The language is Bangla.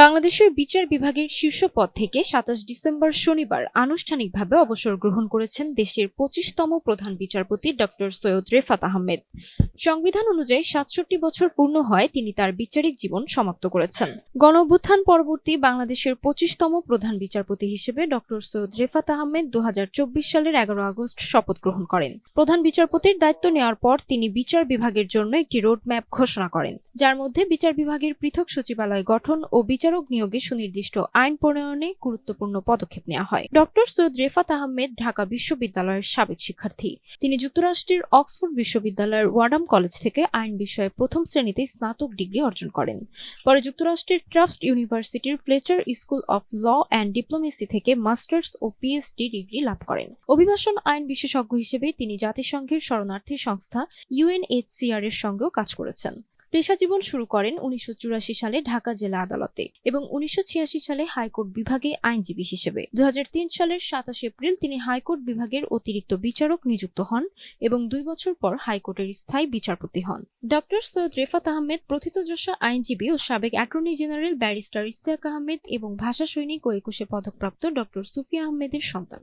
বাংলাদেশের বিচার বিভাগের শীর্ষ পদ থেকে ২৭ ডিসেম্বর শনিবার আনুষ্ঠানিকভাবে অবসর গ্রহণ করেছেন দেশের ২৫তম প্রধান বিচারপতি ডক্টর সৈয়দ রেফাত আহমেদ। সংবিধান অনুযায়ী ৬৭ বছর পূর্ণ হয় তিনি তার বিচারিক জীবন সমাপ্ত করেছেন। গণঅভ্যুত্থান পরবর্তী বাংলাদেশের ২৫তম প্রধান বিচারপতি হিসেবে ডক্টর সৈয়দ রেফাত আহমেদ ২০২৪ সালের ১১ আগস্ট শপথ গ্রহণ করেন। প্রধান বিচারপতির দায়িত্ব নেওয়ার পর তিনি বিচার বিভাগের জন্য একটি রোডম্যাপ ঘোষণা করেন, যার মধ্যে বিচার বিভাগের পৃথক সচিবালয় গঠন ও বিচারক নিয়োগে সুনির্দিষ্ট আইন প্রণয়নে গুরুত্বপূর্ণ পদক্ষেপ নেওয়া হয়। ডক্টর সৈয়দ রেফাত আহমেদ ঢাকা বিশ্ববিদ্যালয়ের সাবেক শিক্ষার্থী। তিনি যুক্তরাষ্ট্রের অক্সফোর্ড বিশ্ববিদ্যালয়ের ওয়াডাম কলেজ থেকে আইন বিষয়ে প্রথম শ্রেণীতে স্নাতক ডিগ্রি অর্জন করেন। পরে যুক্তরাষ্ট্রের ট্রাফটস ইউনিভার্সিটির Fletcher school of law and diplomacy থেকে মাস্টার্স ও পিএইচডি ডিগ্রি লাভ করেন। অভিবাসন আইন বিশেষজ্ঞ হিসেবে তিনি জাতিসংঘের শরণার্থী সংস্থা ইউএনএইচসিআর এর সঙ্গেও কাজ করেছেন। পেশাজীবন শুরু করেন ১৯৮৪ সালে ঢাকা জেলা আদালতে এবং ১৯৮৬ সালে হাইকোর্ট বিভাগে আইনজীবী হিসেবে। ২০০৩ সালের ২৭ এপ্রিল তিনি হাইকোর্ট বিভাগের অতিরিক্ত বিচারক নিযুক্ত হন এবং ২ বছর পর হাইকোর্টের স্থায়ী বিচারপতি হন। ডক্টর সৈয়দ রেফাত আহমেদ প্রথিতযশা আইনজীবী ও সাবেক attorney general barrister Ishtiaq Ahmed এবং ভাষা সৈনিক ও ২১ পদকপ্রাপ্ত ডক্টর সুফিয়া আহমেদের সন্তান।